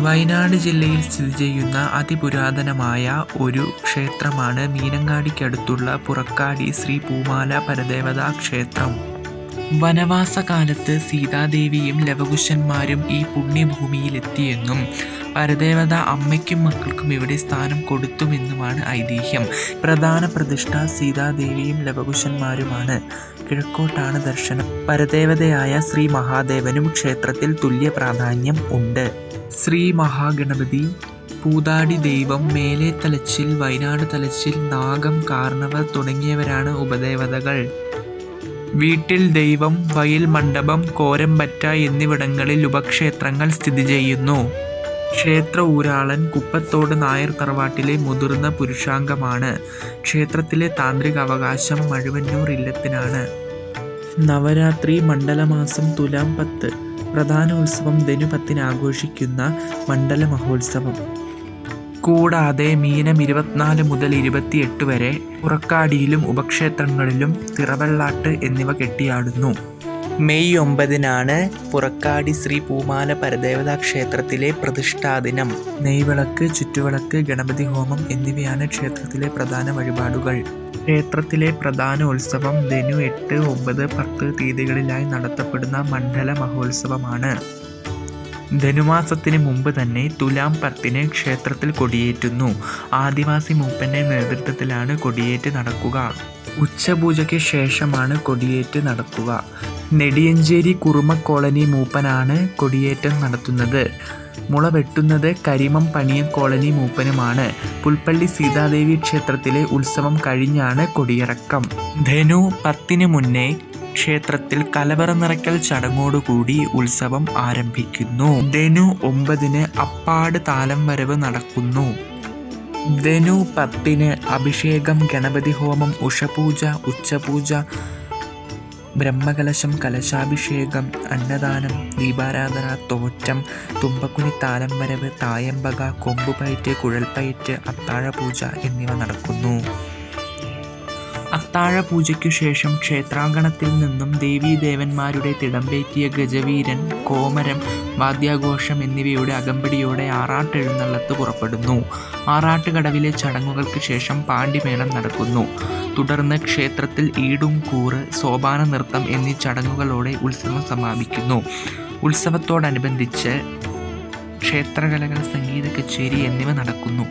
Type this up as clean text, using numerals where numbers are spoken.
വയനാട് ജില്ലയിൽ സ്ഥിതി ചെയ്യുന്ന അതിപുരാതനമായ ഒരു ക്ഷേത്രമാണ് മീനങ്ങാടിക്കടുത്തുള്ള പുറക്കാടി ശ്രീ പൂമാല പരദേവതാ ക്ഷേത്രം. വനവാസകാലത്ത് സീതാദേവിയും ലവകുശന്മാരും ഈ പുണ്യഭൂമിയിലെത്തിയെന്നും പരദേവത അമ്മയ്ക്കും മക്കൾക്കും ഇവിടെ സ്ഥാനം കൊടുത്തുമെന്നുമാണ് ഐതിഹ്യം. പ്രധാന പ്രതിഷ്ഠ സീതാദേവിയും ലവകുശന്മാരുമാണ്. കിഴക്കോട്ടാണ് ദർശനം. പരദേവതയായ ശ്രീ മഹാദേവനും ക്ഷേത്രത്തിൽ തുല്യ പ്രാധാന്യം ഉണ്ട്. ശ്രീ മഹാഗണപതി, പൂതാടി ദൈവം, മേലെ തലച്ചിൽ, വയനാട് തലച്ചിൽ, നാഗം, കാർണവർ തുടങ്ങിയവരാണ് ഉപദേവതകൾ. വീട്ടിൽ ദൈവം, വയൽ മണ്ഡപം, കോരമ്പറ്റ എന്നിവിടങ്ങളിൽ ഉപക്ഷേത്രങ്ങൾ സ്ഥിതി ചെയ്യുന്നു. ക്ഷേത്ര ഊരാളൻ കുപ്പത്തോട് നായർ തറവാട്ടിലെ മുതിർന്ന പുരുഷാംഗമാണ്. ക്ഷേത്രത്തിലെ താന്ത്രിക അവകാശം മഴുവന്നൂർ ഇല്ലത്തിനാണ്. നവരാത്രി, മണ്ഡലമാസം തുലാം 10, പ്രധാന ഉത്സവം ധനു 10 ആഘോഷിക്കുന്ന മണ്ഡല മഹോത്സവം. കൂടാതെ മീനം 24 മുതൽ 28 വരെ പുറക്കാടിയിലും ഉപക്ഷേത്രങ്ങളിലും തിറവെള്ളാട്ട് എന്നിവ കെട്ടിയാടുന്നു. മെയ് 9 പുറക്കാടി ശ്രീ പൂമാല പരദേവതാ ക്ഷേത്രത്തിലെ പ്രതിഷ്ഠാദിനം. നെയ്വിളക്ക്, ചുറ്റുവിളക്ക്, ഗണപതി ഹോമം എന്നിവയാണ് ക്ഷേത്രത്തിലെ പ്രധാന വഴിപാടുകൾ. ക്ഷേത്രത്തിലെ പ്രധാന ഉത്സവം ധനു 8, 9, 10 തീയതികളിലായി നടത്തപ്പെടുന്ന മണ്ഡല മഹോത്സവമാണ്. ധനുമാസത്തിന് മുമ്പ് തന്നെ തുലാം 10 ക്ഷേത്രത്തിൽ കൊടിയേറ്റുന്നു. ആദിവാസി മൂപ്പന്റെ നേതൃത്വത്തിലാണ് കൊടിയേറ്റ് നടക്കുക. ഉച്ചപൂജയ്ക്ക് ശേഷമാണ് കൊടിയേറ്റ് നടക്കുക. നെടിയഞ്ചേരി കുറുമ കോളനി മൂപ്പനാണ് കൊടിയേറ്റം നടത്തുന്നത്. മുള വെട്ടുന്നത് കരിമം പണിയം കോളനി മൂപ്പനുമാണ്. പുൽപ്പള്ളി സീതാദേവി ക്ഷേത്രത്തിലെ ഉത്സവം കഴിഞ്ഞാണ് കൊടിയിറക്കം. ധനു 10 മുന്നേ ക്ഷേത്രത്തിൽ കലവറ നിറയ്ക്കൽ ചടങ്ങോടുകൂടി ഉത്സവം ആരംഭിക്കുന്നു. ധനു 9 അപ്പാട് താലം വരവ് നടക്കുന്നു. ധനു 10 അഭിഷേകം, ഗണപതി ഹോമം, ഉഷപൂജ, ഉച്ചപൂജ, ബ്രഹ്മകലശം, കലശാഭിഷേകം, അന്നദാനം, ദീപാരാധന, തോറ്റം, തുമ്പക്കുനി താലം വരവ്, തായമ്പക, കൊമ്പുപയറ്റ്, കുഴൽപ്പയറ്റ്, അത്താഴപൂജ എന്നിവ നടക്കുന്നു. അത്താഴപൂജയ്ക്കു ശേഷം ക്ഷേത്രാങ്കണത്തിൽ നിന്നും ദേവീദേവന്മാരുടെ തിടമ്പേറ്റിയ ഗജവീരൻ, കോമരം, വാദ്യാഘോഷം എന്നിവയുടെ അകമ്പടിയോടെ ആറാട്ടെഴുന്നള്ളത്ത് പുറപ്പെടുന്നു. ആറാട്ടുകടവിലെ ചടങ്ങുകൾക്ക് ശേഷം പാണ്ടിമേളം നടക്കുന്നു. തുടർന്ന് ക്ഷേത്രത്തിൽ ഈടും കൂറ്, സോപാന നൃത്തം എന്നീ ചടങ്ങുകളോടെ ഉത്സവം സമാപിക്കുന്നു. ഉത്സവത്തോടനുബന്ധിച്ച് ക്ഷേത്രകലകൾ, സംഗീത കച്ചേരി എന്നിവ നടക്കുന്നു.